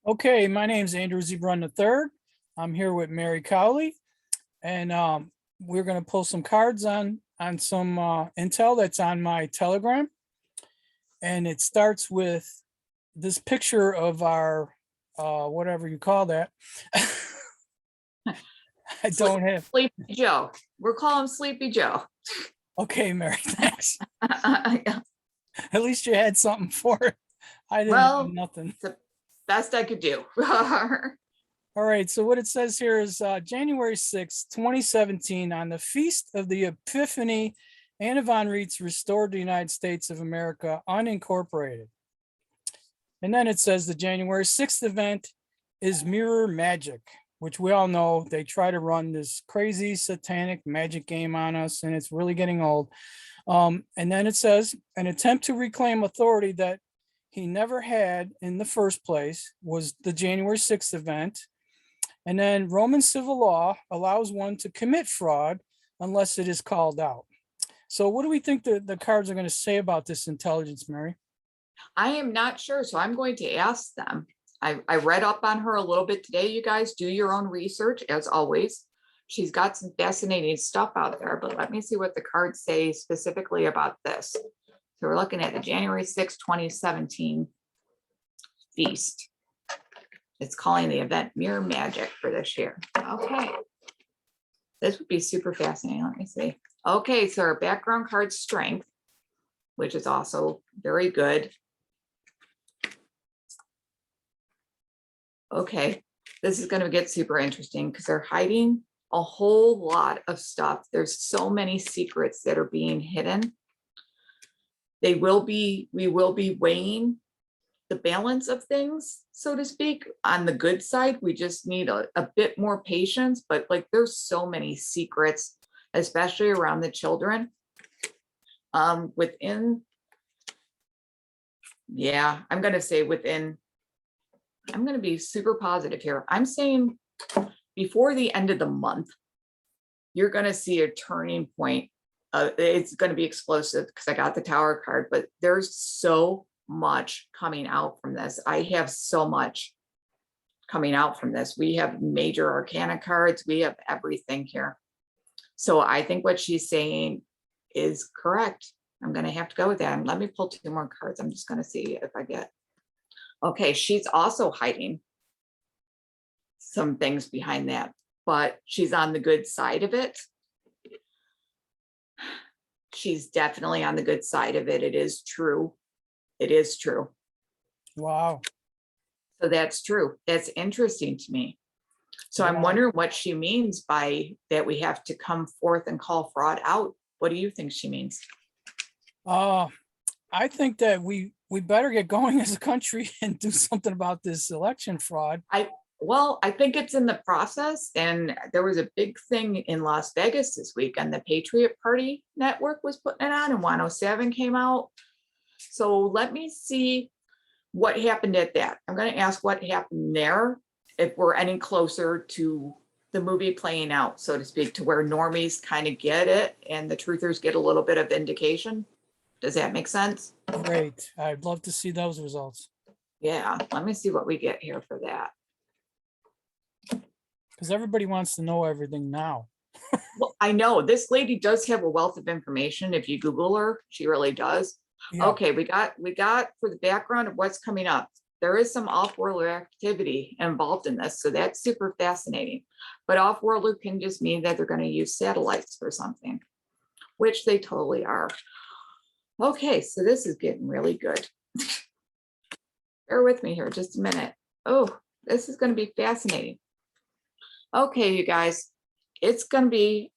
Okay, my name's Andrew Zebrun III. I'm here with Mary Cowley, and we're going to pull some cards on some intel that's on my Telegram. And it starts with this picture of our whatever you call that. I don't have. Sleepy Joe. We'll call him Sleepy Joe. Okay, Mary, thanks. Yeah. At least you had something for it. I didn't Well, have nothing. the best I could do. All right, so what it says here is January 6, 2017, on the Feast of the Epiphany, Anna von Reitz restored the United States of America unincorporated. And then it says the January 6th event is mirror magic, which we all know they try to run this crazy satanic magic game on us, and it's really getting old. And then it says an attempt to reclaim authority that he never had in the first place was the January 6th event. And then Roman civil law allows one to commit fraud unless it is called out. So what do we think the cards are going to say about this intelligence, Mary? I am not sure, so I'm going to ask them. I read up on her a little bit today. You guys do your own research, as always. She's got some fascinating stuff out there, but let me see what the cards say specifically about this. So we're looking at the January 6, 2017 feast. It's calling the event Mirror Magic for this year. Okay. This would be super fascinating. Let me see. Okay, so our background card Strength, which is also very good. Okay, this is going to get super interesting because they're hiding a whole lot of stuff. There's so many secrets that are being hidden. We will be weighing the balance of things, so to speak. On the good side, we just need a bit more patience, but like there's so many secrets, especially around the children. I'm going to be super positive here. I'm saying before the end of the month, you're going to see a turning point. It's going to be explosive because I got the Tower card, but there's so much coming out from this. I have so much coming out from this. We have major arcana cards. We have everything here. So I think what she's saying is correct. I'm going to have to go with that. And let me pull 2 more cards. I'm just going to see if I get. Okay, she's also hiding some things behind that, but she's on the good side of it. She's definitely on the good side of it. It is true. It is true. Wow. So that's true. That's interesting to me. So I'm wondering what she means by that we have to come forth and call fraud out. What do you think she means? I think that we better get going as a country and do something about this election fraud. I think it's in the process, and there was a big thing in Las Vegas this week, and the Patriot Party Network was putting it on, and 107 came out. So let me see what happened at that. I'm going to ask what happened there, if we're any closer to the movie playing out, so to speak, to where normies kind of get it and the truthers get a little bit of vindication. Does that make sense? Great. I'd love to see those results. Yeah, let me see what we get here for that. Because everybody wants to know everything now. Well, I know this lady does have a wealth of information. If you Google her, she really does. Yeah. Okay, we got for the background of what's coming up. There is some off-world activity involved in this, so that's super fascinating. But off-world can just mean that they're going to use satellites for something, which they totally are. Okay, so this is getting really good. Bear with me here just a minute. Oh, this is going to be fascinating. Okay, you guys, it's going to be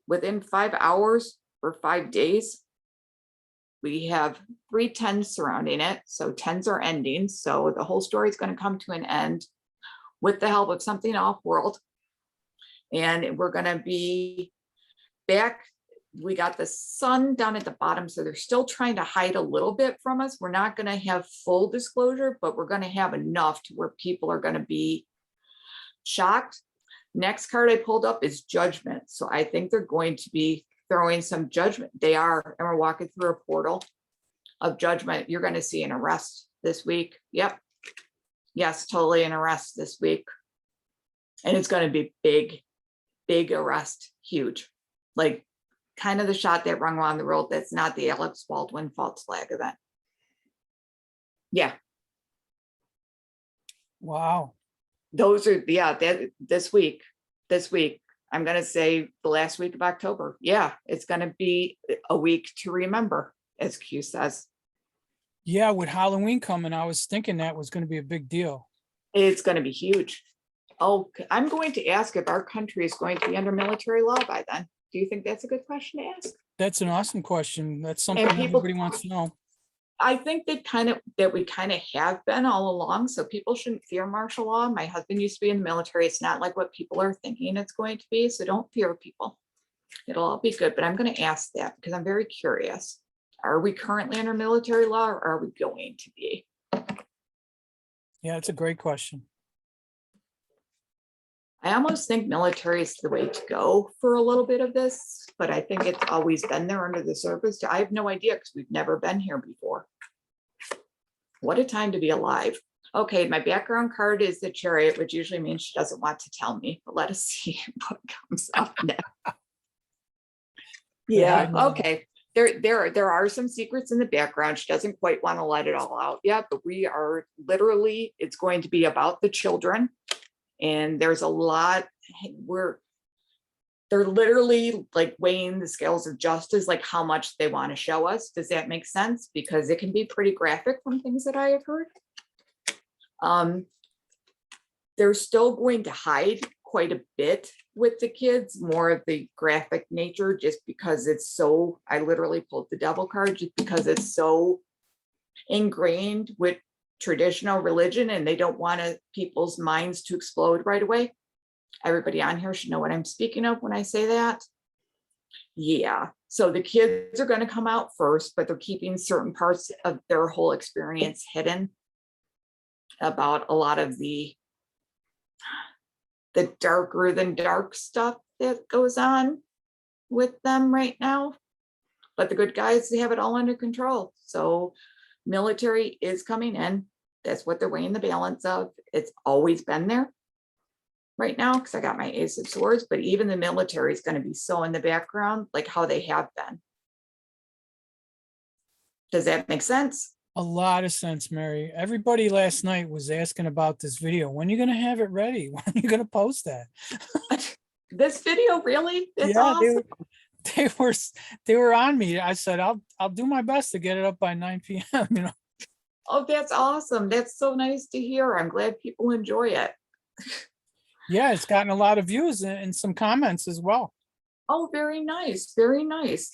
within 5 hours or 5 days. We have 3 10s surrounding it. So 10s are ending. So the whole story is going to come to an end with the help of something off-world. And we're going to be back. We got the sun down at the bottom. So they're still trying to hide a little bit from us. We're not going to have full disclosure, but we're going to have enough to where people are going to be shocked. Next card I pulled up is Judgment. So I think they're going to be throwing some judgment. They are, and we're walking through a portal of judgment. You're going to see an arrest this week. Yep. Yes, totally an arrest this week. And it's going to be big arrest, huge. Like kind of the shot that rung around the world. That's not the Alex Baldwin false flag event. Yeah. Wow. Those are, yeah, that this week, I'm going to say the last week of October. Yeah, it's going to be a week to remember, as Q says. Yeah, with Halloween coming, I was thinking that was going to be a big deal. It's going to be huge. Oh, I'm going to ask if our country is going to be under military law by then. Do you think that's a good question to ask? That's an awesome question. That's something And people, everybody wants to know. I think that we kind of have been all along. So people shouldn't fear martial law. My husband used to be in the military. It's not like what people are thinking it's going to be. So don't fear people. It'll all be good. But I'm going to ask that because I'm very curious. Are we currently under military law or are we going to be? Yeah, it's a great question. I almost think military is the way to go for a little bit of this, but I think it's always been there under the surface. I have no idea because we've never been here before. What a time to be alive. Okay, my background card is the chariot, which usually means she doesn't want to tell me, but let us see what comes up next. Yeah, okay. There are some secrets in the background. She doesn't quite want to let it all out yet, but we are literally, it's going to be about the children. And there's a lot they're literally like weighing the scales of justice, like how much they want to show us. Does that make sense? Because it can be pretty graphic from things that I have heard. They're still going to hide quite a bit with the kids, more of the graphic nature, just because it's so, I literally pulled the devil card just because it's so ingrained with traditional religion and they don't want people's minds to explode right away. Everybody on here should know what I'm speaking of when I say that. Yeah, so the kids are going to come out first, but they're keeping certain parts of their whole experience hidden about a lot of the darker than dark stuff that goes on with them right now. But the good guys, they have it all under control. So military is coming in. That's what they're weighing the balance of. It's always been there right now because I got my Ace of Swords, but even the military is going to be so in the background, like how they have been. Does that make sense? A lot of sense, Mary. Everybody last night was asking about this video. When are you going to have it ready? When are you going to post that? This video, really? It's yeah, awesome. they were on me. I said, I'll do my best to get it up by 9 p.m. You know. Oh, that's awesome. That's so nice to hear. I'm glad people enjoy it. Yeah, it's gotten a lot of views and some comments as well. Oh, very nice. Very nice.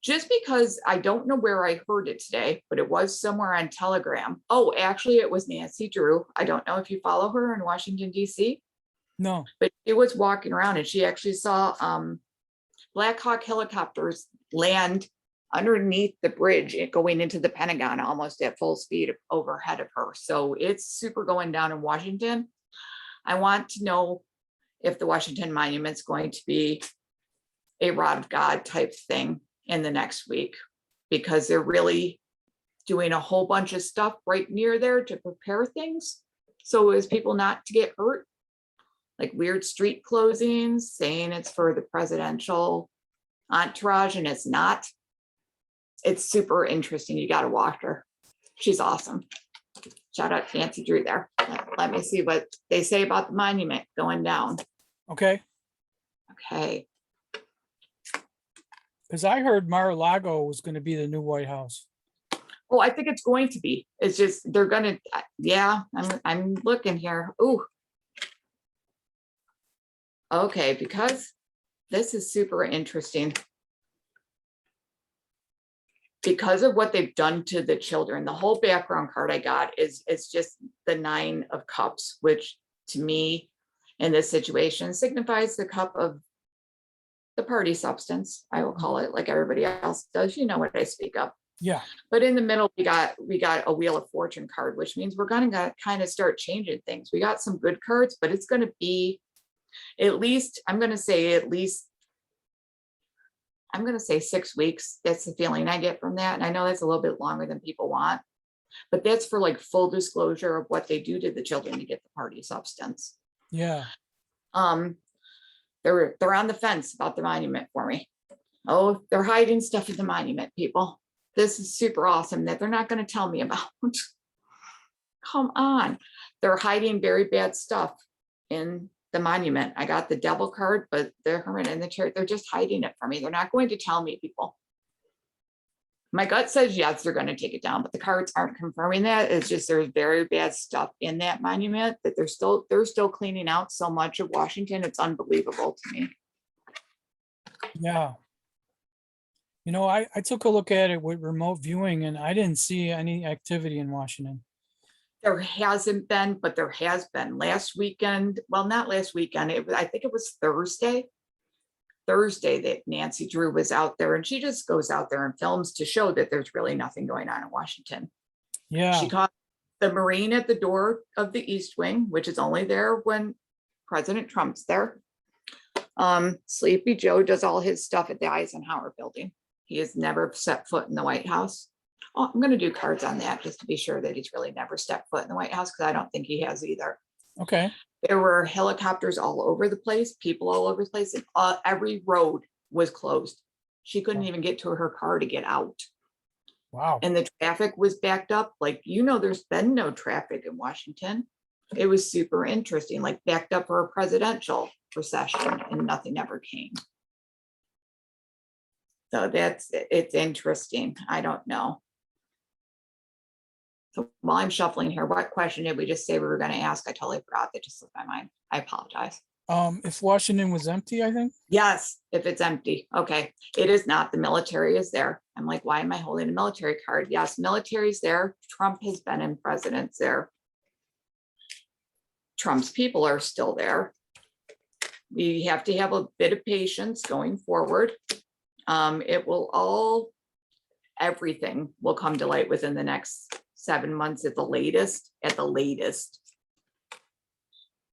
Just because I don't know where I heard it today, but it was somewhere on Telegram. Oh, actually, it was Nancy Drew. I don't know if you follow her in Washington, D.C. No. But she was walking around and she actually saw Black Hawk helicopters land underneath the bridge going into the Pentagon almost at full speed overhead of her. So it's super going down in Washington. I want to know if the Washington Monument's going to be a rod of God type thing in the next week, because they're really doing a whole bunch of stuff right near there to prepare things. So as people not to get hurt, like weird street closings saying it's for the presidential entourage and it's not. It's super interesting. You got to watch her. She's awesome. Shout out to Nancy Drew there. Let me see what they say about the monument going down. Okay. Okay. Because I heard Mar-a-Lago was going to be the new White House. Oh, I think it's going to be. It's just they're gonna. Yeah, I'm looking here. Ooh. Okay, because this is super interesting. Because of what they've done to the children, the whole background card I got is just the 9 of Cups, which to me in this situation signifies the cup of the party substance. I will call it, like everybody else does. You know what I speak of. Yeah. But in the middle, we got a Wheel of Fortune card, which means we're gonna kind of start changing things. We got some good cards, but it's gonna be at least, I'm gonna say 6 weeks. That's the feeling I get from that. And I know that's a little bit longer than people want, But that's for like full disclosure of what they do to the children to get the party substance. Yeah. They're on the fence about the monument for me. Oh, they're hiding stuff in the monument, people. This is super awesome that they're not going to tell me about. Come on. They're hiding very bad stuff in the monument. I got the devil card, but the hermit and the chariot, they're just hiding it from me. They're not going to tell me, people. My gut says yes, they're going to take it down, but the cards aren't confirming that. It's just there's very bad stuff in that monument that they're still cleaning out so much of Washington. It's unbelievable to me. Yeah. You know, I took a look at it with remote viewing and I didn't see any activity in Washington. There hasn't been, but there has been last weekend. Well, not last weekend. I think it was Thursday that Nancy Drew was out there, and she just goes out there and films to show that there's really nothing going on in Washington. Yeah. She caught the Marine at the door of the East Wing, which is only there when President Trump's there. Sleepy Joe does all his stuff at the Eisenhower building. He has never set foot in the White House. Oh, I'm going to do cards on that just to be sure that he's really never stepped foot in the White House, because I don't think he has either. Okay. There were helicopters all over the place, people all over the place, and every road was closed. She couldn't even get to her car to get out. Wow. And the traffic was backed up. Like, there's been no traffic in Washington. It was super interesting, like backed up for a presidential procession and nothing ever came. So it's interesting. I don't know. So while I'm shuffling here, what question did we just say we were going to ask? I totally forgot. That just slipped my mind. I apologize. If Washington was empty, I think. Yes, if it's empty. Okay. It is not. The military is there. I'm like, why am I holding a military card? Yes, military's there. Trump has been in presidents there. Trump's people are still there. We have to have a bit of patience going forward. Everything will come to light within the next 7 months at the latest,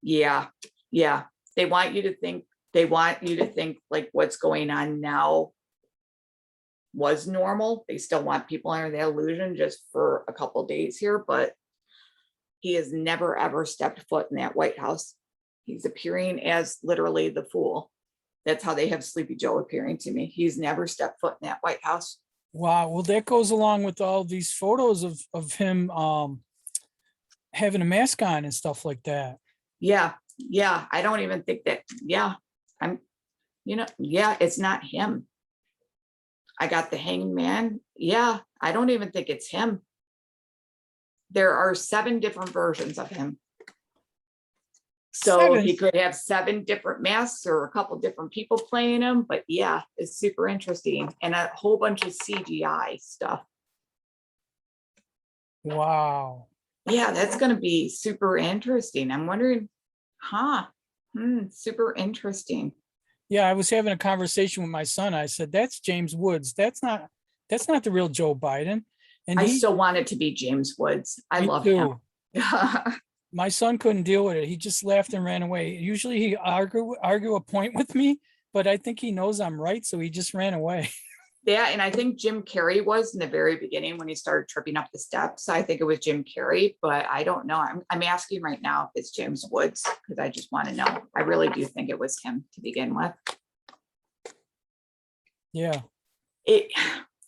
Yeah. They want you to think like what's going on now was normal. They still want people under the illusion just for a couple of days here, but he has never ever stepped foot in that White House. He's appearing as literally the fool. That's how they have Sleepy Joe appearing to me. He's never stepped foot in that White House. Wow. Well, that goes along with all these photos of him having a mask on and stuff like that. Yeah. I don't even think that. Yeah. It's not him. I got the hanging man. Yeah. I don't even think it's him. There are 7 different versions of him. So 7. he could have 7 different masks or a couple different people playing him, but yeah, it's super interesting. And a whole bunch of CGI stuff. Wow. Yeah, that's going to be super interesting. I'm wondering, super interesting. Yeah, I was having a conversation with my son. I said, that's James Woods. That's not the real Joe Biden. And I still want it to be James Woods. I love him. My son couldn't deal with it. He just laughed and ran away. Usually he argue a point with me, but I think he knows I'm right, so he just ran away. Yeah, and I think Jim Carrey was in the very beginning when he started tripping up the steps. I think it was Jim Carrey, but I don't know. I'm asking right now if it's James Woods, because I just want to know. I really do think it was him to begin with. Yeah.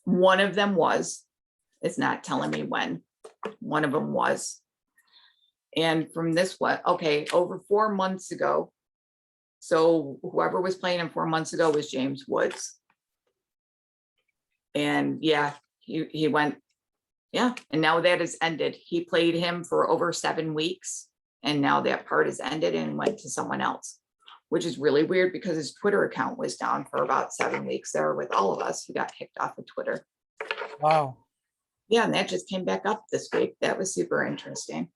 One of them was. It's not telling me when. One of them was. And from this over 4 months ago. So whoever was playing him 4 months ago was James Woods. And yeah, he went, and now that has ended. He played him for over 7 weeks, and now that part is ended and went to someone else, which is really weird because his Twitter account was down for about 7 weeks there with all of us who got kicked off of Twitter. Wow. Yeah, and that just came back up this week. That was super interesting.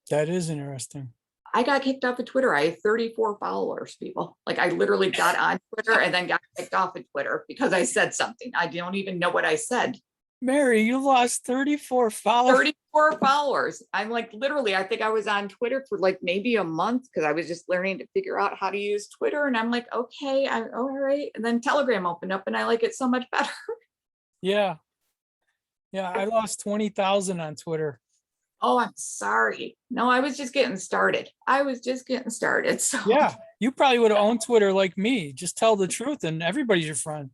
That is interesting. I got kicked off of Twitter. I have 34 followers, people. Like, I literally got on Twitter and then got kicked off of Twitter because I said something. I don't even know what I said. Mary, you lost 34 followers. 34 followers. I'm like, literally, I think I was on Twitter for like maybe a month because I was just learning to figure out how to use Twitter. And I'm like, okay, all right. And then Telegram opened up and I like it so much better. Yeah. Yeah, I lost 20,000 on Twitter. Oh, I'm sorry. No, I was just getting started. I was just getting started. So, Yeah, you probably would have owned Twitter like me. Just tell the truth and everybody's your friend.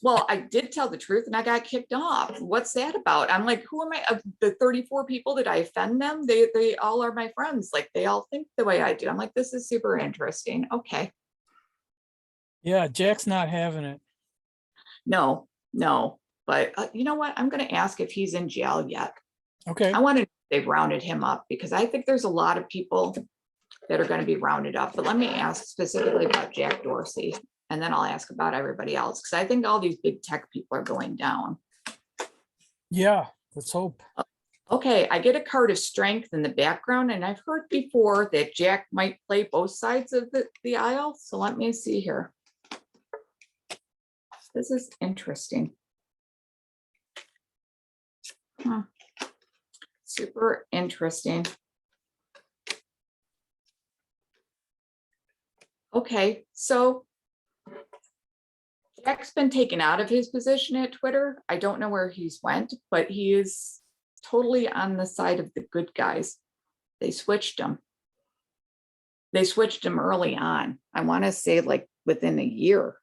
well, I did tell the truth and I got kicked off. What's that about? I'm like, who am I? Of the 34 people, did I offend them? They all are my friends. Like they all think the way I do. I'm like, this is super interesting. Okay. Yeah, Jack's not having it. No, no. But you know what? I'm going to ask if he's in jail yet. I Okay. want to know if they've rounded him up because I think there's a lot of people that are going to be rounded up. But let me ask specifically about Jack Dorsey, and then I'll ask about everybody else because I think all these big tech people are going down. Yeah, let's hope. Okay, I get a card of strength in the background, and I've heard before that Jack might play both sides of the aisle. So let me see here. This is interesting. Huh. Super interesting. Okay, so Jack's been taken out of his position at Twitter. I don't know where he's went, but he is totally on the side of the good guys. They switched him. They switched him early on. I want to say like within a year.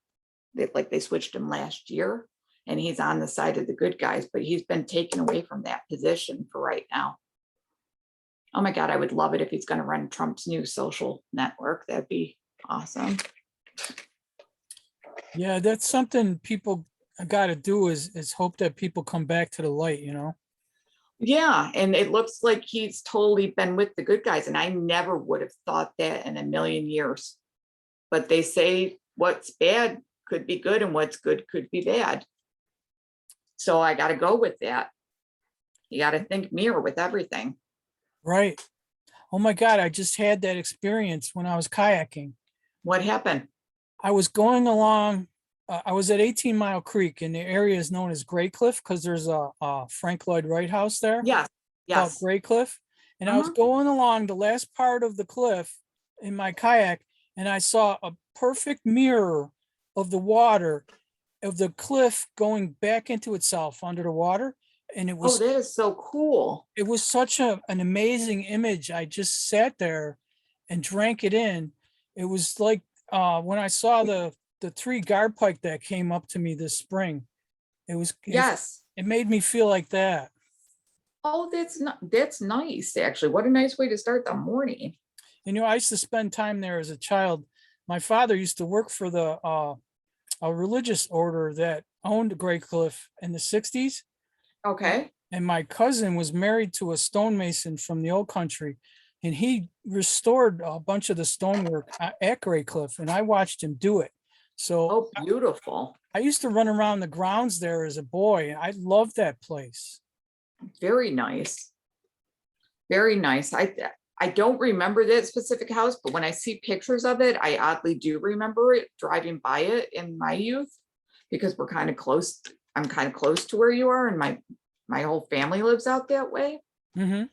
They switched him last year, and he's on the side of the good guys, but he's been taken away from that position for right now. Oh my God, I would love it if he's going to run Trump's new social network. That'd be awesome. Yeah, that's something people got to do is hope that people come back to the light, you know? Yeah, and it looks like he's totally been with the good guys, and I never would have thought that in a million years. But they say what's bad could be good and what's good could be bad. So I got to go with that. You got to think mirror with everything. Right. Oh my God, I just had that experience when I was kayaking. What happened? I was going along, I was at 18 Mile Creek, and the area is known as Gray Cliff because there's a Frank Lloyd Wright house there Yes, called yes. Gray Cliff. And I was going along the last part of the cliff in my kayak, and I saw a perfect mirror of the water of the cliff going back into itself under the water. And Oh, that is so cool. it was such an amazing image. I just sat there and drank it in. It was like when I saw the three guard pike that came up to me this spring. Yes. It made me feel like that. Oh, that's nice, actually. What a nice way to start the morning. You know, I used to spend time there as a child. My father used to work for the a religious order that owned Gray Cliff in the 60s. Okay. And my cousin was married to a stonemason from the old country, and he restored a bunch of the stonework at Gray Cliff, and I watched him do it. So Oh, beautiful. I used to run around the grounds there as a boy. I loved that place. Very nice. Very nice. I don't remember that specific house, but when I see pictures of it, I oddly do remember it driving by it in my youth because we're kind of close. I'm kind of close to where you are, and my whole family lives out that way. Mm-hmm.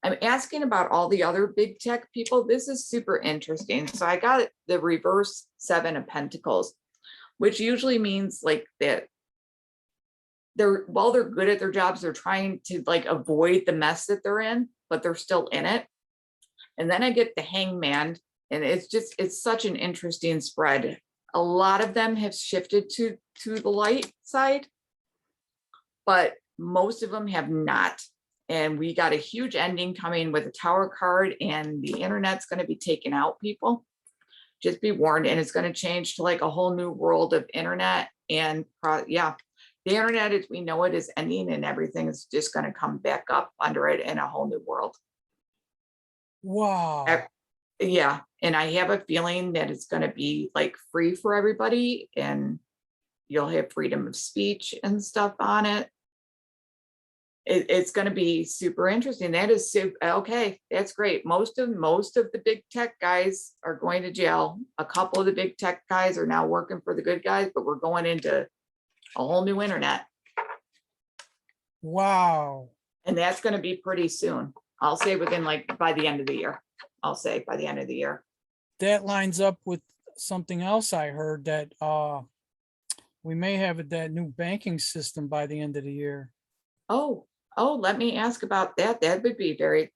I'm asking about all the other big tech people. This is super interesting. So I got the reverse 7 of Pentacles, which usually means like that while they're good at their jobs, they're trying to like avoid the mess that they're in, but they're still in it. And then I get the Hangman, and it's such an interesting spread. A lot of them have shifted to the light side, but most of them have not. And we got a huge ending coming with a Tower card, and the internet's going to be taken out, people. Just be warned. And it's going to change to like a whole new world of internet. And yeah, the internet as we know it is ending, and everything is just going to come back up under it in a whole new world. Wow. Yeah. And I have a feeling that it's going to be like free for everybody, and you'll have freedom of speech and stuff on it. It's going to be super interesting. That is super. Okay, that's great. Most of the big tech guys are going to jail. A couple of the big tech guys are now working for the good guys, but we're going into a whole new internet. Wow. And that's going to be pretty soon. I'll say within like by the end of the year. I'll say by the end of the year. That lines up with something else I heard that we may have that new banking system by the end of the year. Oh, oh, let me ask about that. That would be the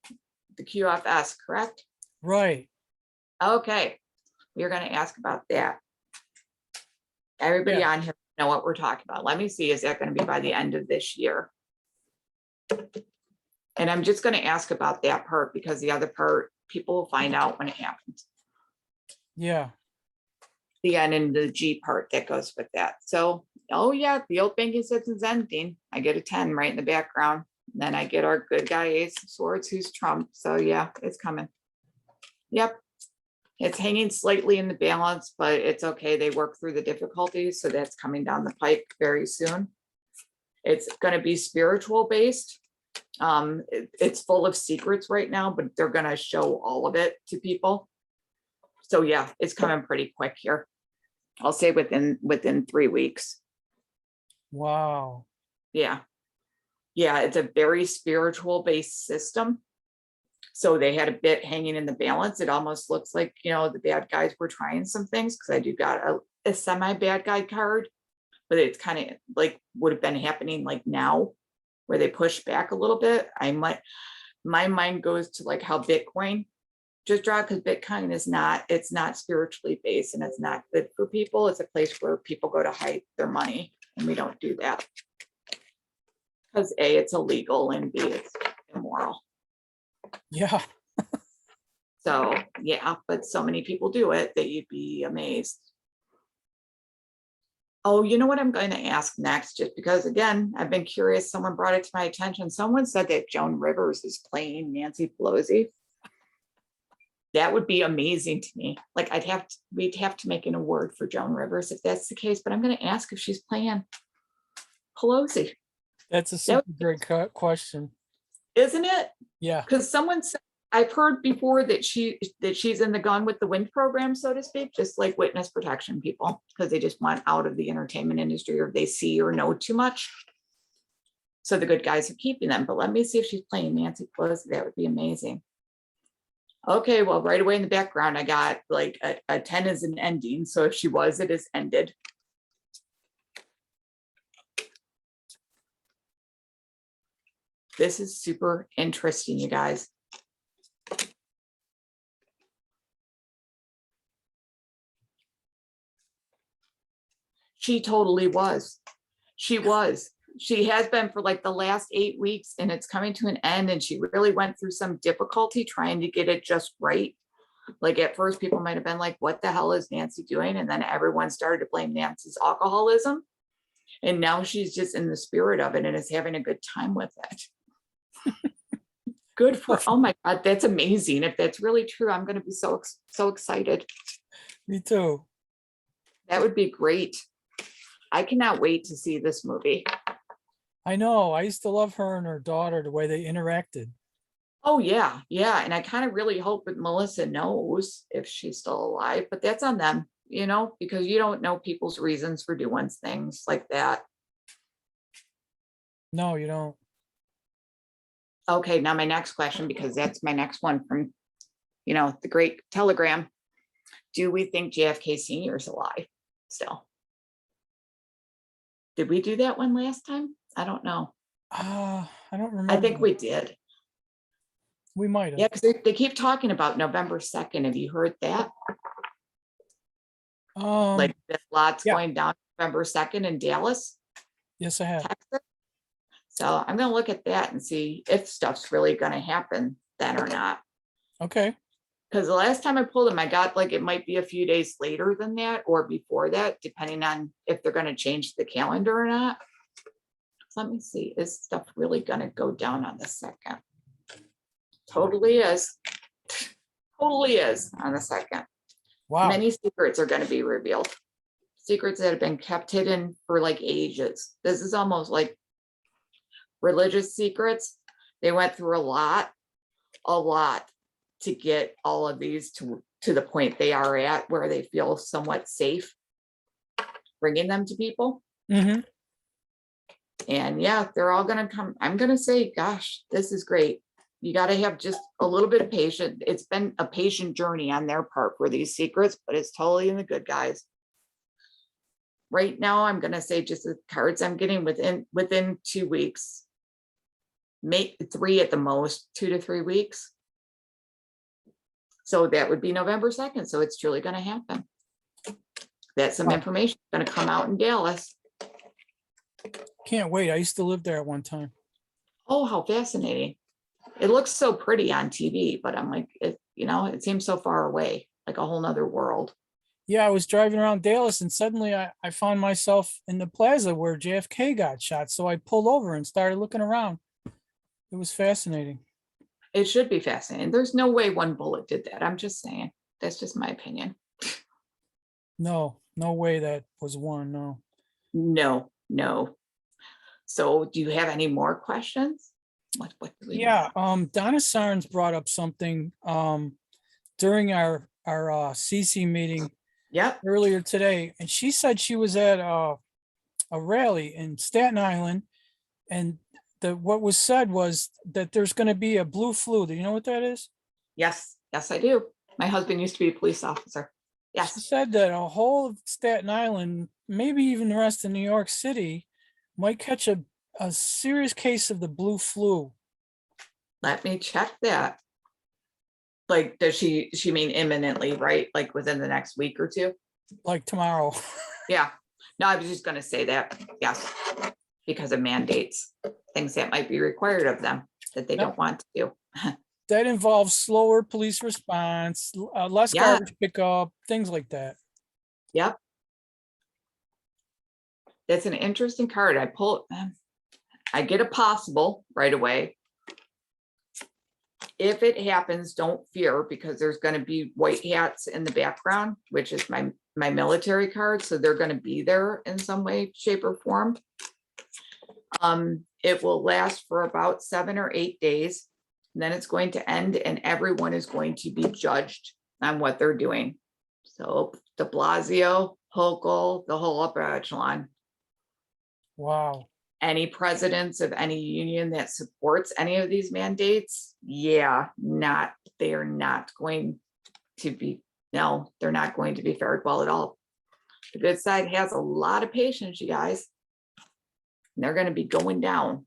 QFS, correct? Right. Okay, we're gonna ask about that. Everybody Yeah. on here know what we're talking about. Let me see, is that gonna be by the end of this year? And I'm just gonna ask about that part because the other part, people will find out when it happens. Yeah. The N and the G part that goes with that. So, oh yeah, the old banking system's ending. I get a 10 right in the background. And then I get our good guy Ace of Swords, who's Trump. So yeah, it's coming. Yep. It's hanging slightly in the balance, but it's okay. They work through the difficulties. So that's coming down the pike very soon. It's going to be spiritual based. It's full of secrets right now, but they're going to show all of it to people. So yeah, it's coming pretty quick here. I'll say within 3 weeks. Wow. Yeah. Yeah, it's a very spiritual based system. So they had a bit hanging in the balance. It almost looks like, the bad guys were trying some things because I do got a semi bad guy card, but it's kind of like would have been happening like now where they push back a little bit. My mind goes to like how Bitcoin just draw because Bitcoin it's not spiritually based and it's not good for people. It's a place where people go to hide their money and we don't do that. Because A, it's illegal and B, it's immoral. Yeah. So yeah, but so many people do it that you'd be amazed. Oh, you know what I'm going to ask next, just because again, I've been curious. Someone brought it to my attention. Someone said that Joan Rivers is playing Nancy Pelosi. That would be amazing to me. Like we'd have to make an award for Joan Rivers if that's the case, but I'm going to ask if she's playing Pelosi. That's a super great question. Isn't it? Yeah. Because someone said, I've heard before that she's in the Gone with the Wind program, so to speak, just like witness protection people, because they just want out of the entertainment industry or they see or know too much. So the good guys are keeping them. But let me see if she's playing Nancy Pelosi. That would be amazing. Okay, well, right away in the background, I got like a 10 is an ending. So if she was, it is ended. This is super interesting, you guys. She totally was. She was. She has been for like the last 8 weeks and it's coming to an end. And she really went through some difficulty trying to get it just right. Like at first people might've been like, what the hell is Nancy doing? And then everyone started to blame Nancy's alcoholism. And now she's just in the spirit of it and is having a good time with it. Good for, oh my God, that's amazing. If that's really true, I'm going to be so excited. Me too. That would be great. I cannot wait to see this movie. I know. I used to love her and her daughter, the way they interacted. Oh yeah, yeah. And I kind of really hope that Melissa knows if she's still alive, but that's on them, because you don't know people's reasons for doing things like that. No, you don't. Okay, now my next question, because that's my next one from, the great telegram. Do we think JFK Sr. is alive still? Did we do that one last time? I don't know. I don't remember. I think we did. We might have. Yeah, because they keep talking about November 2nd. Have you heard that? Like there's lots going down November 2nd in Dallas. Yes, I have. Texas. So I'm going to look at that and see if stuff's really going to happen then or not. Okay. Because the last time I pulled them, I got like it might be a few days later than that or before that, depending on if they're going to change the calendar or not. So let me see. Is stuff really going to go down on the 2nd? Totally is. Totally is on the 2nd. Wow. Many secrets are going to be revealed. Secrets that have been kept hidden for like ages. This is almost like religious secrets. They went through a lot to get all of these to the point they are at where they feel somewhat safe bringing them to people. Mm-hmm. And yeah, they're all going to come. I'm going to say, gosh, this is great. You got to have just a little bit of patience. It's been a patient journey on their part for these secrets, but it's totally in the good guys. Right now, I'm going to say just the cards I'm getting within 2 weeks. make 3 at the most, 2 to 3 weeks. So that would be November 2nd. So it's truly going to happen. That's some Wow. information going to come out in Dallas. Can't wait. I used to live there at one time. Oh, how fascinating. It looks so pretty on TV, but I'm like, it seems so far away, like a whole nother world. Yeah, I was driving around Dallas and suddenly I found myself in the plaza where JFK got shot. So I pulled over and started looking around. It was fascinating. It should be fascinating. There's no way one bullet did that. I'm just saying. That's just my opinion. No way that was one. No. No. So do you have any more questions? What do we Yeah. want? Donna Sarnes brought up something during our CC meeting Yep. earlier today, and she said she was at a rally in Staten Island, and what was said was that there's going to be a blue flu. Do you know what that is? Yes, I do. My husband used to be a police officer. She Yes. said that a whole of Staten Island, maybe even the rest of New York City, might catch a serious case of the blue flu. Let me check that. Like, does she mean imminently, right? Like within the next week or two? Like tomorrow. Yeah. No, I was just going to say that. Yes. Because of mandates, things that might be required of them that they don't want to do. That involves slower police response, less Yeah. garbage pickup, things like that. Yep. That's an interesting card. I get a possible right away. If it happens, don't fear, because there's going to be white hats in the background, which is my military card. So they're going to be there in some way, shape, or form. It will last for about 7 or 8 days. And then it's going to end and everyone is going to be judged on what they're doing. So de Blasio, Hochul, the whole upper echelon. Wow. Any presidents of any union that supports any of these mandates, they're not going to be fared well at all. The good side has a lot of patience, you guys. And they're going to be going down.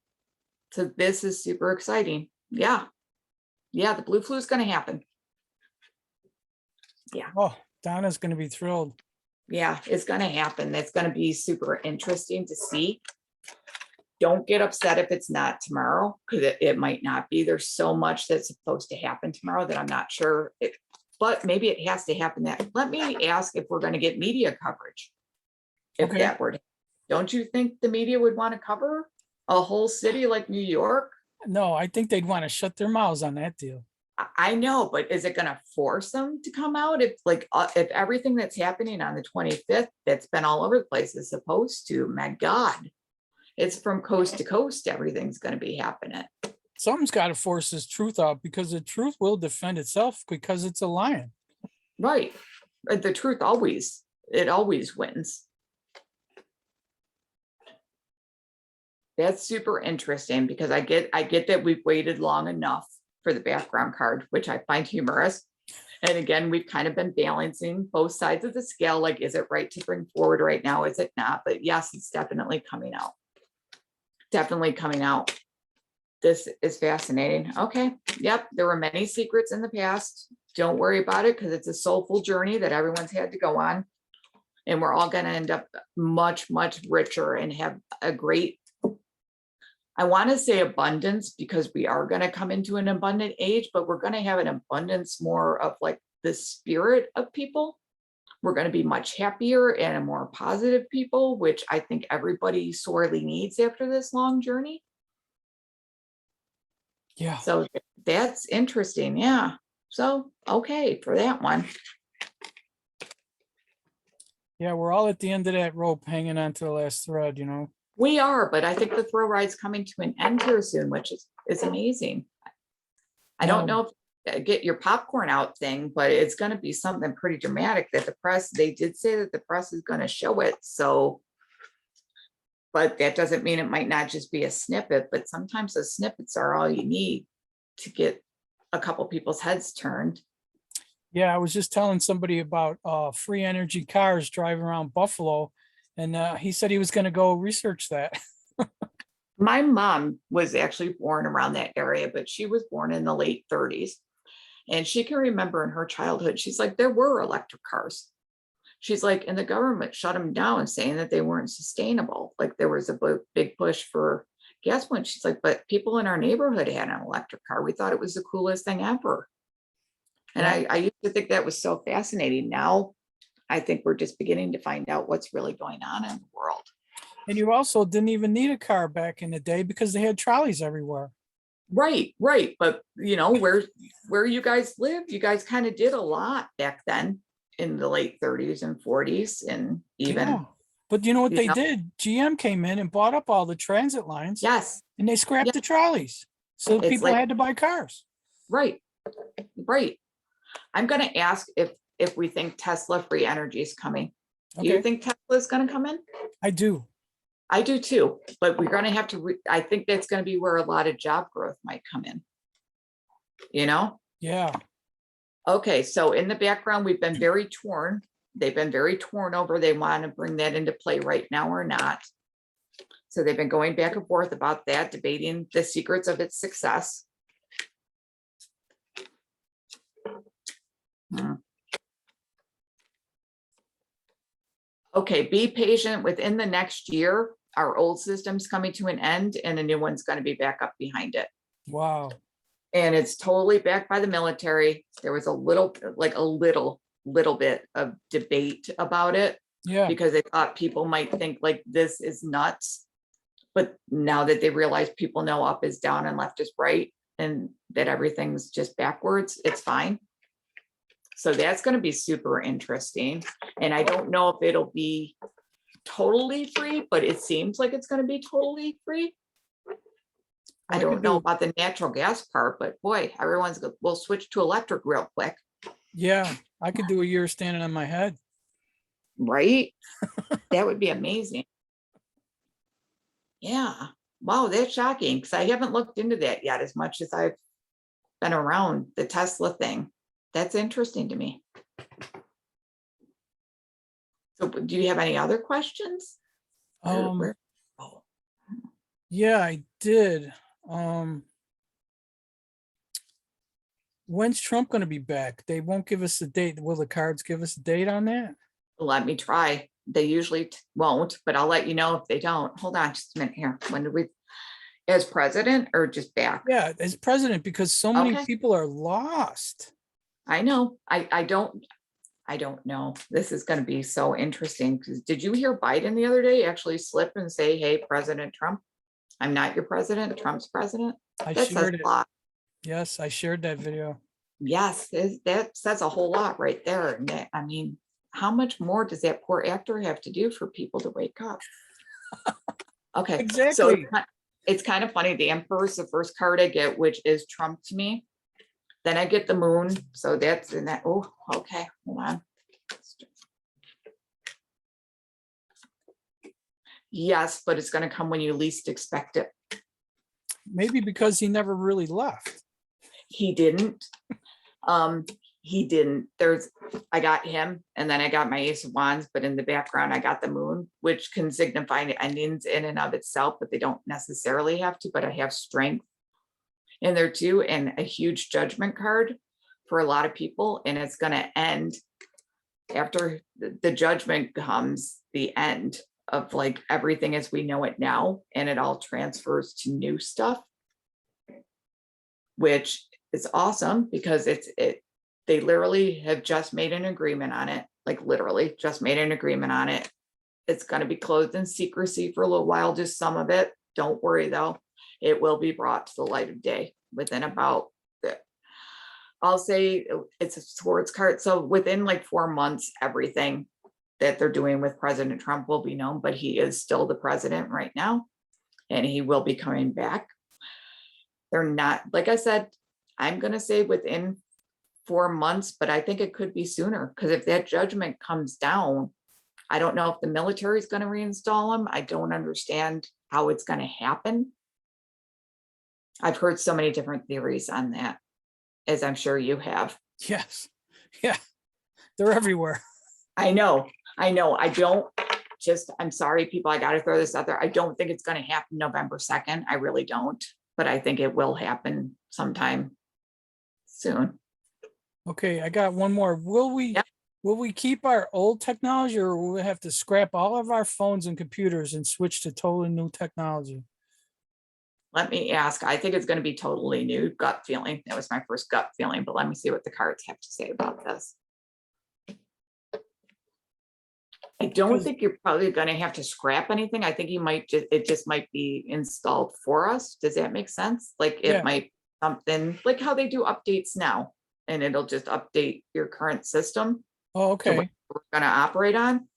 So this is super exciting. Yeah, the blue flu is going to happen. Yeah. Oh, Donna's going to be thrilled. Yeah, it's going to happen. It's going to be super interesting to see. Don't get upset if it's not tomorrow, because it might not be. There's so much that's supposed to happen tomorrow that I'm not sure. But maybe it has to happen. Let me ask if we're going to get media coverage. If Okay. that were to, don't you think the media would want to cover a whole city like New York? No, I think they'd want to shut their mouths on that deal. I know, but is it going to force them to come out? If everything that's happening on the 25th, that's been all over the place, is supposed to, my God, it's from coast to coast, everything's going to be happening. Something's got to force this truth out, because the truth will defend itself, because it's a lion. Right. The truth always wins. That's super interesting, because I get that we've waited long enough for the background card, which I find humorous. And again, we've kind of been balancing both sides of the scale. Like, is it right to bring forward right now? Is it not? But yes, it's definitely coming out. Definitely coming out. This is fascinating. Okay. Yep. There were many secrets in the past. Don't worry about it, because it's a soulful journey that everyone's had to go on. And we're all going to end up much, much richer and have a great, I want to say abundance, because we are going to come into an abundant age, but we're going to have an abundance more of like the spirit of people. We're going to be much happier and a more positive people, which I think everybody sorely needs after this long journey. Yeah. So that's interesting. Yeah. So, okay, for that one. Yeah, we're all at the end of that rope, hanging on to the last thread, you know. We are, but I think the thrill ride's coming to an end here soon, which is amazing. I don't know if get your popcorn out thing, but it's going to be something pretty dramatic that the press, they did say that the press is going to show it. So, but that doesn't mean it might not just be a snippet, but sometimes the snippets are all you need to get a couple people's heads turned. Yeah, I was just telling somebody about free energy cars driving around Buffalo, and he said he was going to go research that. My mom was actually born around that area, but she was born in the late 30s. And she can remember in her childhood, she's like, there were electric cars. She's like, and the government shut them down, saying that they weren't sustainable. Like there was a big push for gas ones. She's like, but people in our neighborhood had an electric car. We thought it was the coolest thing ever. And Yeah. I used to think that was so fascinating. Now I think we're just beginning to find out what's really going on in the world. And you also didn't even need a car back in the day because they had trolleys everywhere. Right, right. But you know, where you guys lived, you guys kind of did a lot back then in the late 30s and 40s, and even, Yeah. But you know what you they know, did? GM came in and bought up all the transit lines yes, and they yeah, scrapped the trolleys. So it's people like, had to buy cars. right, right. I'm gonna ask if we think Tesla free energy is coming. Do you Okay. think Tesla is gonna come in? I do. I do too, but we're gonna have to, I think that's gonna be where a lot of job growth might come in, you know? Yeah. Okay, so in the background, we've been very torn. They've been very torn over they want to bring that into play right now or not. So they've been going back and forth about that, debating the secrets of its success. Okay, be patient. Within the next year, our old system's coming to an end and a new one's going to be back up behind it. Wow. And it's totally backed by the military. There was a little bit of debate about it Yeah. because they thought people might think like this is nuts. But now that they realize people know up is down and left is right, and that everything's just backwards, it's fine. So that's going to be super interesting. And I don't know if it'll be totally free, but it seems like it's going to be totally free. I don't know about the natural gas part, but boy, we'll switch to electric real quick. Yeah. I could do a year standing on my head. Right? That would be amazing. Yeah. Wow, that's shocking because I haven't looked into that yet as much as I've been around the Tesla thing. That's interesting to me. So do you have any other questions? Oh, yeah, I did. When's Trump going to be back? They won't give us a date. Will the cards give us a date on that? Let me try. They usually won't, but I'll let you know if they don't. Hold on just a minute here. When do we, as president or just back? Yeah, as president, because so many Okay. people are lost. I know. I don't know. This is going to be so interesting because did you hear Biden the other day actually slip and say, hey, President Trump, I'm not your president, Trump's president? I That says shared a it. lot. Yes, I shared that video. Yes, that says a whole lot right there. And that, I mean, how much more does that poor actor have to do for people to wake up? Okay, so Exactly. it's kind of funny. The Emperor is the first card I get, which is Trump to me. Then I get the Moon. So that's in that. Oh, okay. Hold on. Yes, but it's going to come when you least expect it. Maybe because he never really left. He didn't. He didn't. I got him, and then I got my Ace of Wands, but in the background, I got the Moon, which can signify endings in and of itself, but they don't necessarily have to, but I have strength in there too, and a huge Judgment card for a lot of people, and it's going to end after the Judgment comes the end of like everything as we know it now, and it all transfers to new stuff, which is awesome because they literally have just made an agreement on it, like literally just made an agreement on it. It's going to be clothed in secrecy for a little while, just some of it. Don't worry though, it will be brought to the light of day within about I'll say it's a swords card. So within like 4 months, everything that they're doing with President Trump will be known, but he is still the president right now, and he will be coming back. They're not, like I said, I'm going to say within 4 months, but I think it could be sooner because if that judgment comes down, I don't know if the military is going to reinstall him. I don't understand how it's going to happen. I've heard so many different theories on that, as I'm sure you have. Yes. Yeah. They're everywhere. I know. I I'm sorry, people, I got to throw this out there. I don't think it's going to happen November 2nd. I really don't, but I think it will happen sometime soon. Okay, I got one more. Yep. Will we keep our old technology, or will we have to scrap all of our phones and computers and switch to totally new technology? Let me ask. I think it's going to be totally new. Gut feeling. That was my first gut feeling, but let me see what the cards have to say about this. I don't think you're probably going to have to scrap anything. I think you might it just might be installed for us. Does that make sense? Like it Yeah. might something like how they do updates now, and it'll just update your current system. Oh, to what okay. we're going to operate on.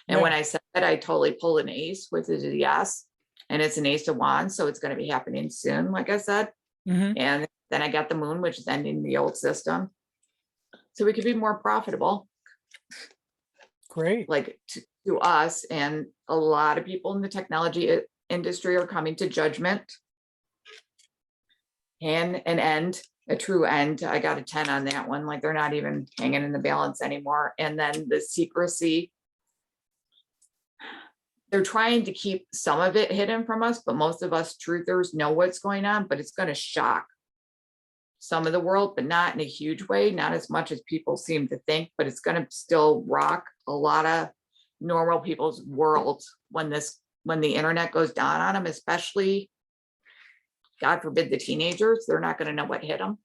And Yeah. when I said that, I totally pulled an ace, which is a yes. And it's an ace of wands. So it's going to be happening soon, like I said. Mhm. And then I got the moon, which is ending the old system. So we could be more profitable, Great. like to us. And a lot of people in the technology industry are coming to judgment. And an end, a true end. I got a 10 on that one. Like they're not even hanging in the balance anymore. And then the secrecy. They're trying to keep some of it hidden from us, but most of us truthers know what's going on, but it's going to shock some of the world, but not in a huge way, not as much as people seem to think, but it's going to still rock a lot of normal people's worlds when the internet goes down on them, especially, God forbid, the teenagers. They're not going to know what hit them.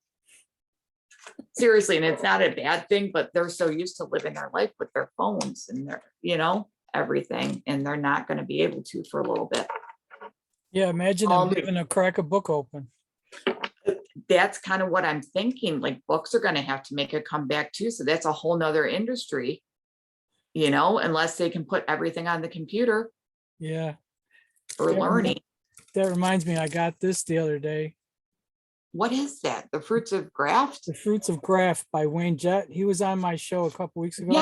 Seriously, and it's not a bad thing, but they're so used to living their life with their phones and their, everything, and they're not going to be able to for a little bit. Yeah, imagine them having to crack a book open. That's kind of what I'm thinking. Like books are going to have to make a comeback too. So that's a whole nother industry, unless they can put everything on the computer. Yeah. For learning. That reminds me, I got this the other day. What is that? The Fruits of Graft? The Fruits of Graft by Wayne Jett. He was on my show a couple weeks ago.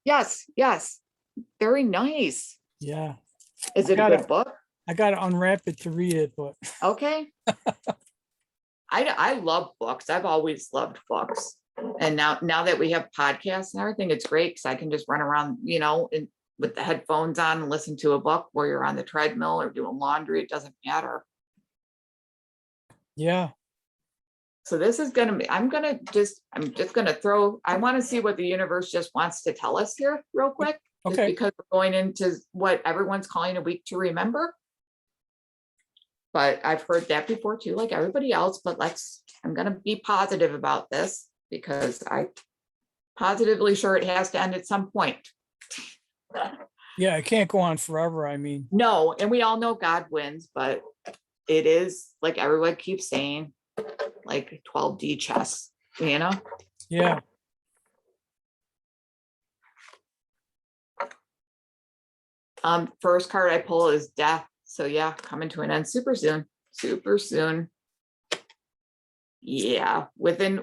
Yes. Very nice. Yeah. Is it a good book? I got to unwrap it to read it, but okay. I love books. I've always loved books. And now that we have podcasts and everything, it's great because I can just run around, with the headphones on and listen to a book while you're on the treadmill or doing laundry. It doesn't matter. Yeah. So this is going to be, I'm just going to throw, I want to see what the universe just wants to tell us here real quick. Just because we're going into what everyone's calling a week to remember. But I've heard that before too, like everybody else, but I'm going to be positive about this because I'm positively sure it has to end at some point. Yeah, it can't go on forever. I mean, no, and we all know God wins, but it is like everyone keeps saying, like 12D chess, Yeah. First card I pull is death. So yeah, coming to an end super soon. Yeah, within.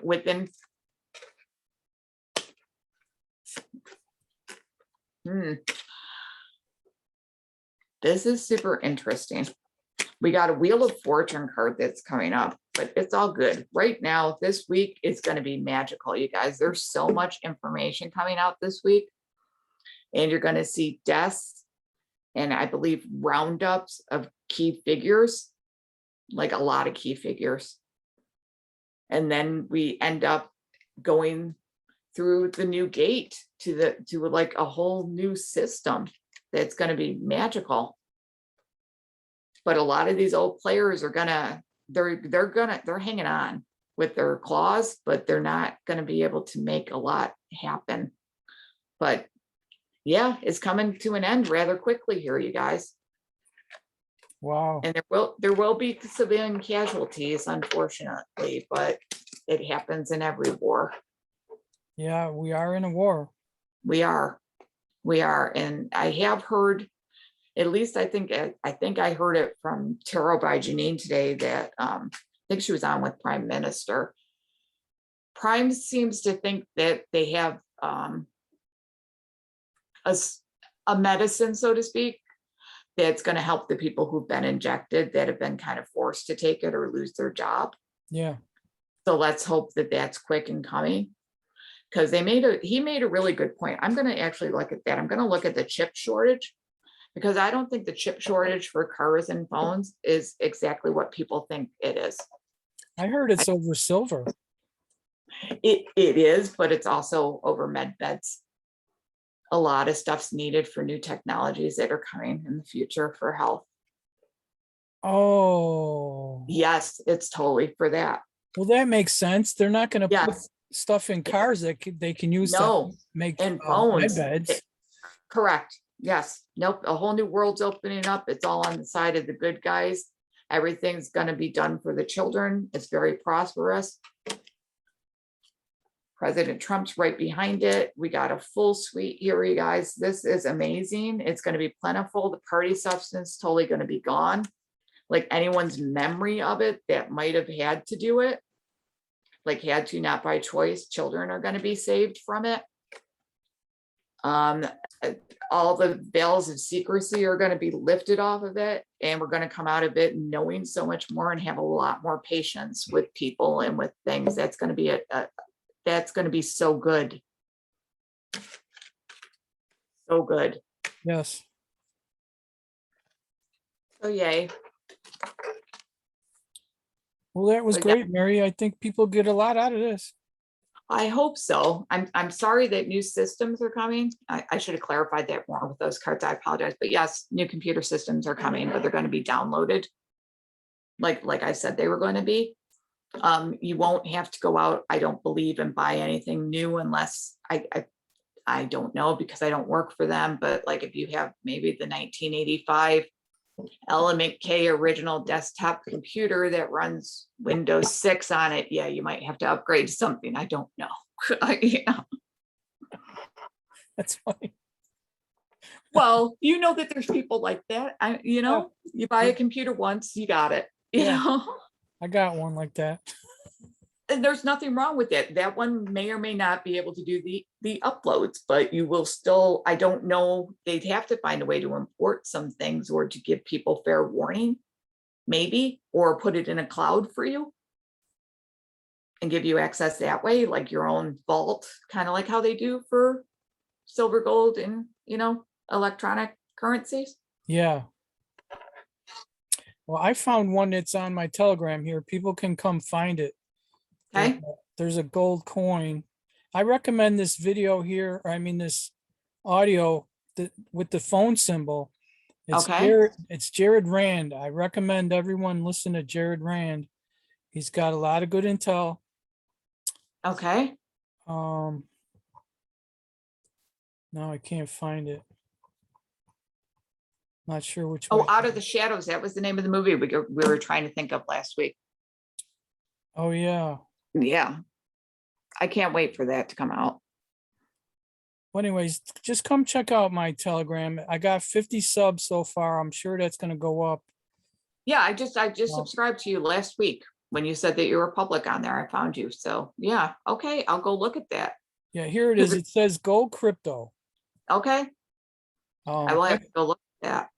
This is super interesting. We got a Wheel of Fortune card that's coming up, but it's all good. Right now, this week is going to be magical, you guys. There's so much information coming out this week. And you're going to see deaths and I believe roundups of key figures, like a lot of key figures. And then we end up going through the new gate to like a whole new system that's going to be magical. But a lot of these old players are they're hanging on with their claws, but they're not going to be able to make a lot happen. But yeah, it's coming to an end rather quickly here, you guys. Wow. And there will be civilian casualties, unfortunately, but it happens in every war. Yeah, we are in a war. We are. And I have heard, at least I think I heard it from Tarot by Janine today that I think she was on with Prime Minister. Prime seems to think that they have a medicine, so to speak, that's going to help the people who've been injected that have been kind of forced to take it or lose their job. Yeah. So let's hope that that's quick and coming, because he made a really good point. I'm going to actually look at that. I'm going to look at the chip shortage, Because I don't think the chip shortage for cars and phones is exactly what people think it is. I heard it's over silver. It is, but it's also over med beds. A lot of stuff's needed for new technologies that are coming in the future for health. Oh, Yes, it's totally for that. well, that makes sense. They're not gonna put Yes, stuff in cars that they can use to no, make and med phones. beds. Correct. Yes. Nope. A whole new world's opening up. It's all on the side of the good guys. Everything's going to be done for the children. It's very prosperous. President Trump's right behind it. We got a full suite here, you guys. This is amazing. It's going to be plentiful. The party substance totally going to be gone. Like anyone's memory of it that might have had to do it, like had to, not by choice. Children are going to be saved from it. All the veils of secrecy are going to be lifted off of it, and we're going to come out of it knowing so much more and have a lot more patience with people and with things. That's going to be that's going to be so good. So good. Yes. So yay. Well, that was So, yeah. great, Mary. I think people get a lot out of this. I hope so. I'm sorry that new systems are coming. I should have clarified that more with those cards. I apologize. But yes, new computer systems are coming, but they're going to be downloaded. Like I said, they were going to be. You won't have to go out, I don't believe, and buy anything new unless I don't know, because I don't work for them. But like if you have maybe the 1985 Element K original desktop computer that runs Windows 6 on it, yeah, you might have to upgrade to something. I don't know. Yeah. That's funny. Well, you know that there's people like that. You buy a Yeah. computer once, you got it. You Yeah. know, I got one like that. and there's nothing wrong with it. That one may or may not be able to do the uploads, but you will still, I don't know, they'd have to find a way to import some things or to give people fair warning, maybe, or put it in a cloud for you and give you access that way, like your own vault, kind of like how they do for silver, gold, and electronic currencies. Yeah. Well, I found one that's on my Telegram here. People can come find it. Okay. There's a gold coin. I recommend this video here, or I mean this audio with the phone symbol. Okay. It's Jared Rand. I recommend everyone listen to Jared Rand. He's got a lot of good intel. Okay. No, I can't find it. Not sure which Oh, way. Out of the Shadows. That was the name of the movie we were trying to think of last week. Oh, yeah. Yeah. I can't wait for that to come out. Well, anyways, just come check out my Telegram. I got 50 subs so far. I'm sure that's going to go up. Yeah, I just Well- subscribed to you last week when you said that you were public on there. I found you. So yeah, okay, I'll go look at that. Yeah, here it is. It says gold crypto. Okay, I will have to go look at that.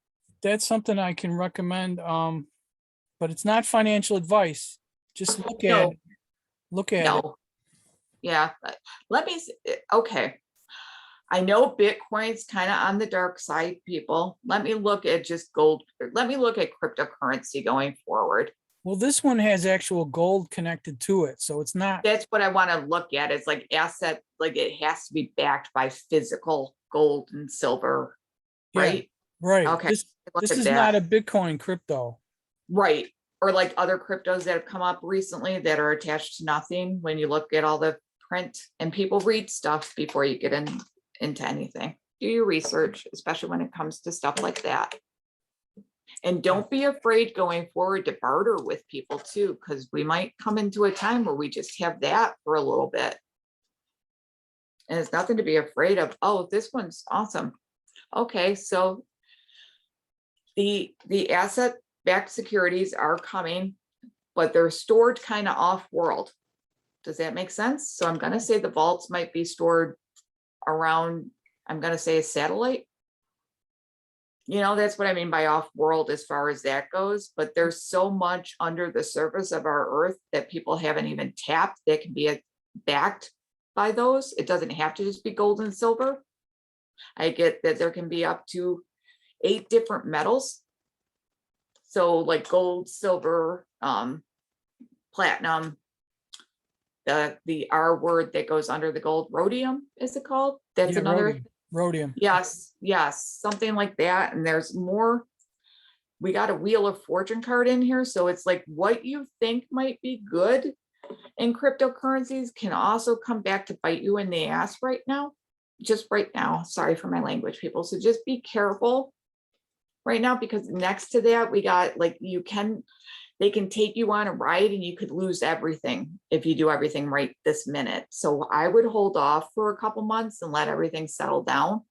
That's something I can recommend. But it's not financial advice. Just look at No. it. Look at it. No. Yeah, let me, okay. I know Bitcoin's kind of on the dark side, people. Let me look at just gold. Let me look at cryptocurrency going forward. Well, this one has actual gold connected to it, so it's not. That's what I want to look at. It's like asset, like it has to be backed by physical gold and silver, Yeah, right? right. Okay, This look at is that. not a Bitcoin crypto. Right. Or like other cryptos that have come up recently that are attached to nothing when you look at all the print, and people read stuff before you get into anything. Do your research, especially when it comes to stuff like that. And don't be afraid going forward to barter with people too, because we might come into a time where we just have that for a little bit. And it's nothing to be afraid of. Oh, this one's awesome. Okay, so the asset-backed securities are coming, but they're stored kind of off-world. Does that make sense? So I'm going to say the vaults might be stored around, I'm going to say a satellite. That's what I mean by off-world as far as that goes. But there's so much under the surface of our Earth that people haven't even tapped that can be backed by those. It doesn't have to just be gold and silver. I get that there can be up to 8 different metals. So like gold, silver, platinum, the R word that goes under the gold, rhodium, is it called? That's Yeah, another. rhodium. Yes, something like that. And there's more. We got a Wheel of Fortune card in here. So it's like what you think might be good in cryptocurrencies can also come back to bite you in the ass right now. Just right now. Sorry for my language, people. So just be careful right now, because next to that, we got like they can take you on a ride and you could lose everything if you do everything right this minute. So I would hold off for a couple months and let everything settle down.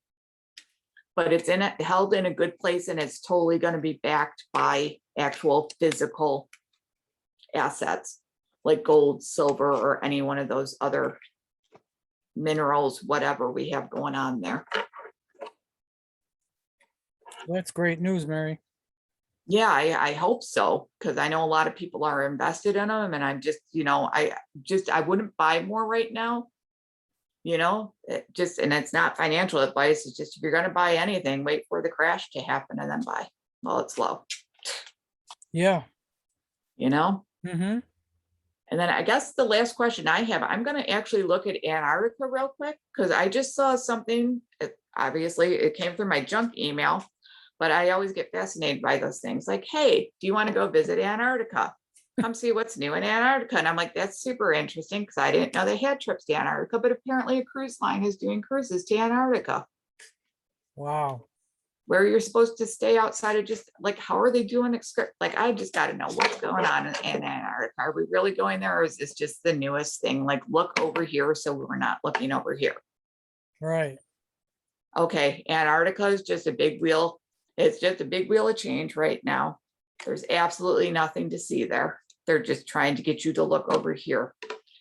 But it's held in a good place, and it's totally going to be backed by actual physical assets like gold, silver, or any one of those other minerals, whatever we have going on there. That's great news, Mary. Yeah, I hope so, because I know a lot of people are invested in them, and I'm just, I wouldn't buy more right now. And it's not financial advice. It's just, if you're going to buy anything, wait for the crash to happen and then buy while it's low. Yeah. Mm-hmm. And then I guess the last question I have, I'm going to actually look at Antarctica real quick, because I just saw something. Obviously, it came through my junk email, but I always get fascinated by those things. Like, hey, do you want to go visit Antarctica? Come see what's new in Antarctica. And I'm like, that's super interesting, because I didn't know they had trips to Antarctica, but apparently a cruise line is doing cruises to Antarctica. Wow. Where you're supposed to stay outside of just like, how are they doing? Like, I just got to know what's going on in Antarctica. Are we really going there? Or is this just the newest thing? Like, look over here, so we're not looking over here. Right. Okay. Antarctica is just a big wheel. It's just a big wheel of change right now. There's absolutely nothing to see there. They're just trying to get you to look over here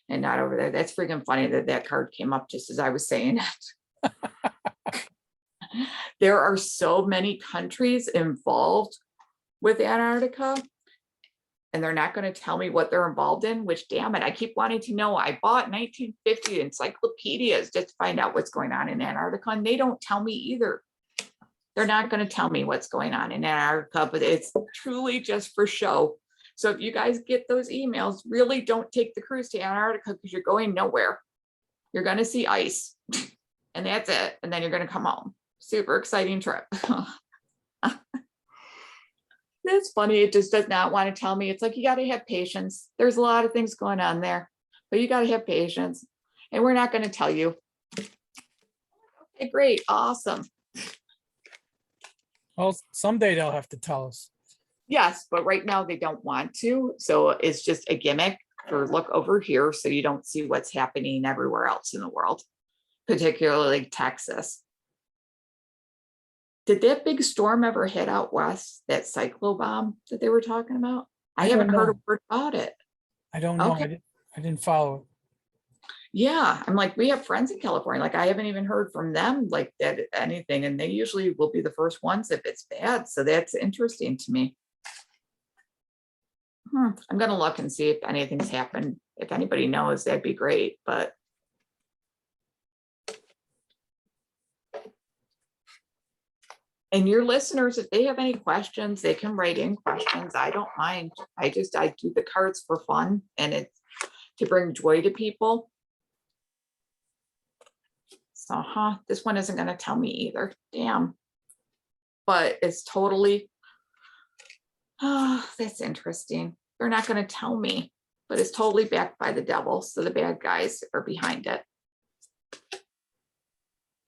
and not over there. That's freaking funny that card came up just as I was saying it. There are so many countries involved with Antarctica, and they're not going to tell me what they're involved in, which, damn it, I keep wanting to know. I bought 1950 encyclopedias just to find out what's going on in Antarctica, and they don't tell me either. They're not going to tell me what's going on in Antarctica, but it's truly just for show. So if you guys get those emails, really don't take the cruise to Antarctica, because you're going nowhere. You're going to see ice, and that's it. And then you're going to come home. Super exciting trip. That's funny. It just does not want to tell me. It's like, you got to have patience. There's a lot of things going on there, but you got to have patience. And we're not going to tell you. Okay, great. Awesome. Well, someday they'll have to tell us. Yes, but right now they don't want to. So it's just a gimmick for look over here, so you don't see what's happening everywhere else in the world, particularly Texas. Did that big storm ever hit out west, that cyclobomb that they were talking about? I haven't heard a word about it. I don't know. Okay. I didn't follow it. Yeah, I'm like, we have friends in California. Like, I haven't even heard from them like that anything, and they usually will be the first ones if it's bad. So that's interesting to me. I'm gonna look and see if anything's happened. If anybody knows, that'd be great. But and your listeners, if they have any questions, they can write in questions. I don't mind. I do the cards for fun, and it's to bring joy to people. So, this one isn't going to tell me either. Damn. But it's totally, that's interesting. They're not going to tell me, but it's totally backed by the devil. So the bad guys are behind it.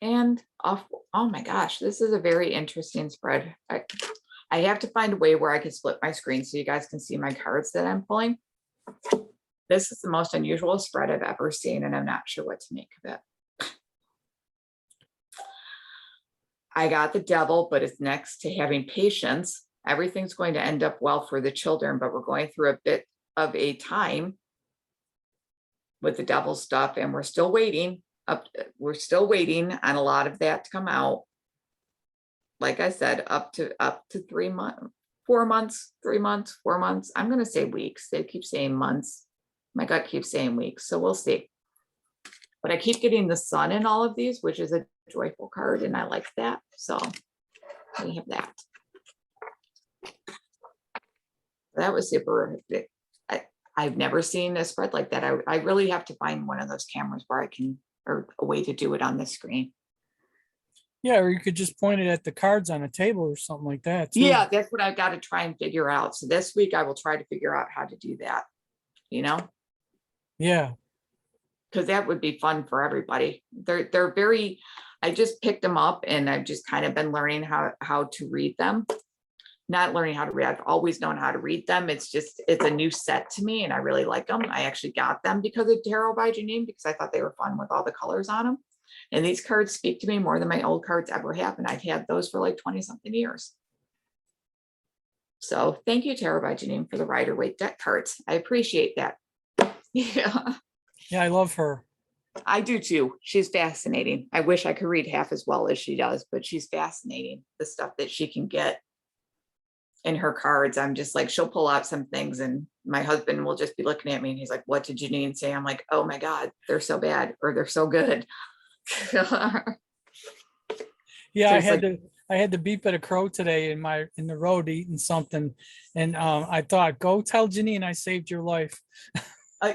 And off, oh my gosh, this is a very interesting spread. I have to find a way where I can split my screen so you guys can see my cards that I'm pulling. This is the most unusual spread I've ever seen, and I'm not sure what to make of it. I got the devil, but it's next to having patience. Everything's going to end up well for the children, but we're going through a bit of a time with the devil stuff, and we're still waiting. We're still waiting on a lot of that to come out. Like I said, up to 3 months, 4 months, 3 months, 4 months. I'm going to say weeks. They keep saying months. My gut keeps saying weeks, so we'll see. But I keep getting the sun in all of these, which is a joyful card, and I like that. So we have that. That was super. I've never seen a spread like that. I really have to find one of those cameras where I can, or a way to do it on the screen. Yeah, or you could just point it at the cards on a table or something like that too. Yeah, that's what I've got to try and figure out. So this week I will try to figure out how to do that, you know, Yeah. because that would be fun for everybody. They're very, I just picked them up and I've just kind of been learning how to read them. Not learning how to read. I've always known how to read them. It's just, it's a new set to me and I really like them. I actually got them because of Tarot by Janine because I thought they were fun with all the colors on them. And these cards speak to me more than my old cards ever have. And I've had those for like 20 something years. So thank you, Tarot by Janine, for the Rider-Waite deck cards. I appreciate that. Yeah, Yeah, I love her. I do too. She's fascinating. I wish I could read half as well as she does, but she's fascinating. The stuff that she can get in her cards. I'm just like, she'll pull out some things and my husband will just be looking at me and he's like, what did Janine say? I'm like, oh my God, they're so bad or they're so good. Yeah, So I it's had like- to beep at a crow today in the road eating something. And I thought, go tell Janine I saved your life.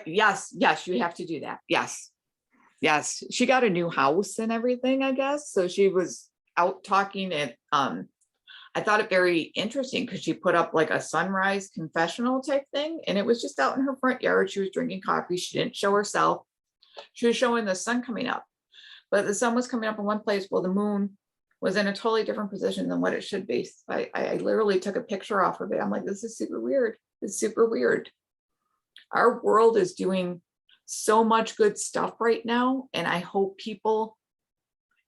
yes, you have to do that. Yes. She got a new house and everything, I guess. So she was out talking at I thought it very interesting because she put up like a sunrise confessional type thing. And it was just out in her front yard. She was drinking coffee. She didn't show herself. She was showing the sun coming up, but the sun was coming up in one place. Well, the moon was in a totally different position than what it should be. I literally took a picture off of it. I'm like, this is super weird. It's super weird. Our world is doing so much good stuff right now. And I hope people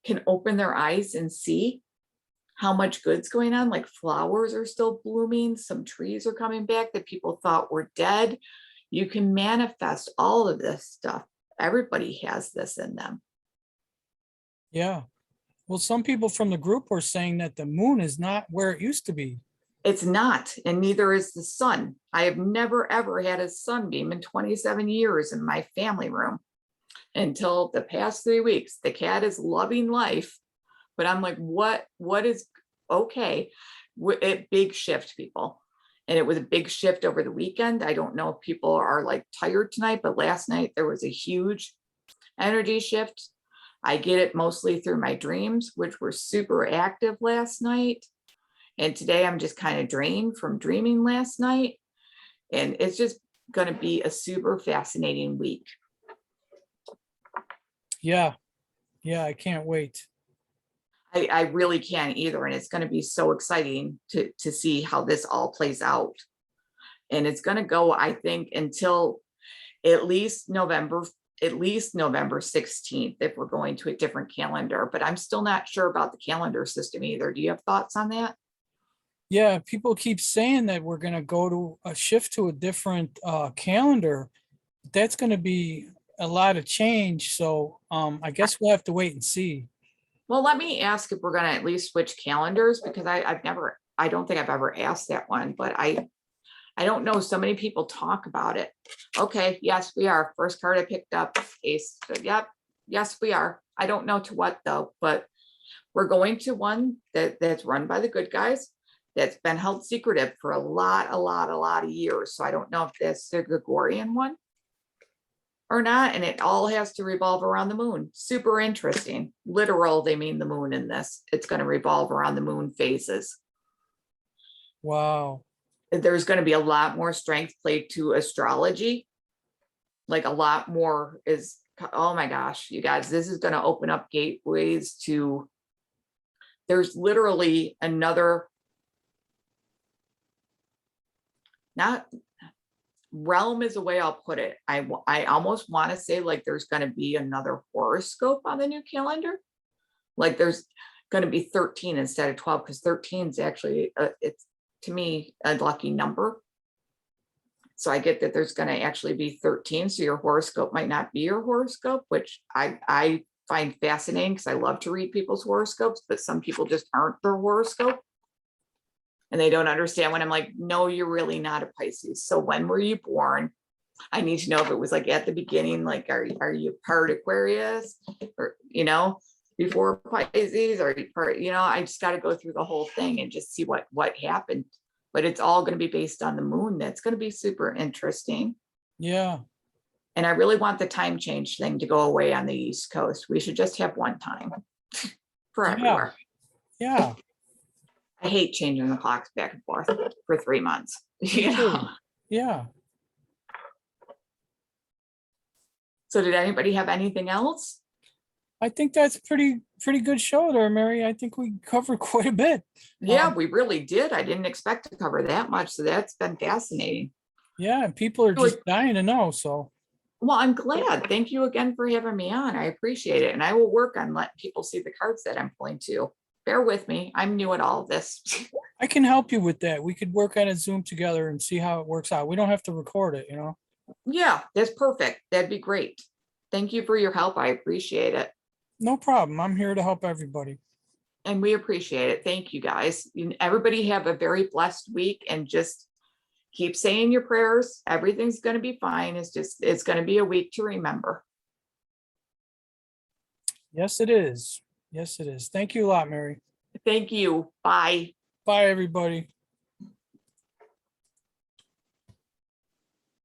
can open their eyes and see how much good's going on. Like flowers are still blooming. Some trees are coming back that people thought were dead. You can manifest all of this stuff. Everybody has this in them. Yeah. Well, some people from the group were saying that the moon is not where it used to be. It's not, and neither is the sun. I have never, ever had a sunbeam in 27 years in my family room until the past 3 weeks. The cat is loving life, but I'm like, what is okay? It big shift, people. And it was a big shift over the weekend. I don't know if people are like tired tonight, but last night there was a huge energy shift. I get it mostly through my dreams, which were super active last night. And today I'm just kind of drained from dreaming last night. And it's just going to be a super fascinating week. Yeah. Yeah, I can't wait. I really can't either. And it's going to be so exciting to see how this all plays out. And it's going to go, I think, until at least November 16th, if we're going to a different calendar. But I'm still not sure about the calendar system either. Do you have thoughts on that? Yeah, people keep saying that we're going to go to a shift to a different calendar. That's going to be a lot of change. So I guess we'll have to wait and see. Well, let me ask if we're going to at least switch calendars, because I don't think I've ever asked that one, but I don't know. So many people talk about it. Okay. Yes, we are. First card I picked up, Ace. So, yep. Yes, we are. I don't know to what though, but we're going to one that's run by the good guys. That's been held secretive for a lot of years. So I don't know if that's the Gregorian one or not. And it all has to revolve around the moon. Super interesting. Literal, they mean the moon in this. It's going to revolve around the moon phases. Wow. There's going to be a lot more strength played to astrology. Like a lot more is, oh my gosh, you guys, this is going to open up gateways to, there's literally another, not realm is the way I'll put it. I almost want to say like there's going to be another horoscope on the new calendar. Like there's going to be 13 instead of 12, because 13 is actually, it's to me a lucky number. So I get that there's going to actually be 13. So your horoscope might not be your horoscope, which I find fascinating because I love to read people's horoscopes, but some people just aren't their horoscope. And they don't understand when I'm like, no, you're really not a Pisces. So when were you born? I need to know if it was like at the beginning, like, are you part Aquarius? Or, you know, before Pisces or, you know, I just got to go through the whole thing and just see what happened. But it's all going to be based on the moon. That's going to be super interesting. Yeah. And I really want the time change thing to go away on the East Coast. We should just have one time for everywhere. Yeah. I hate changing the clocks back and forth for 3 months. Me You too. know? Yeah. So did anybody have anything else? I think that's pretty good show there, Mary. I think we covered quite a bit. Yeah, we really did. I didn't expect to cover that much. So that's been fascinating. Yeah, and people are just dying to know. So Well, I'm glad. Thank you again for having me on. I appreciate it. And I will work on letting people see the cards that I'm pulling too. Bear with me. I'm new at all of this. I can help you with that. We could work on a Zoom together and see how it works out. We don't have to record it, you know? Yeah, that's perfect. That'd be great. Thank you for your help. I appreciate it. No problem. I'm here to help everybody. And we appreciate it. Thank you guys. Everybody have a very blessed week and just keep saying your prayers. Everything's going to be fine. It's going to be a week to remember. Yes, it is. Yes, it is. Thank you a lot, Mary. Thank you. Bye. Bye, everybody.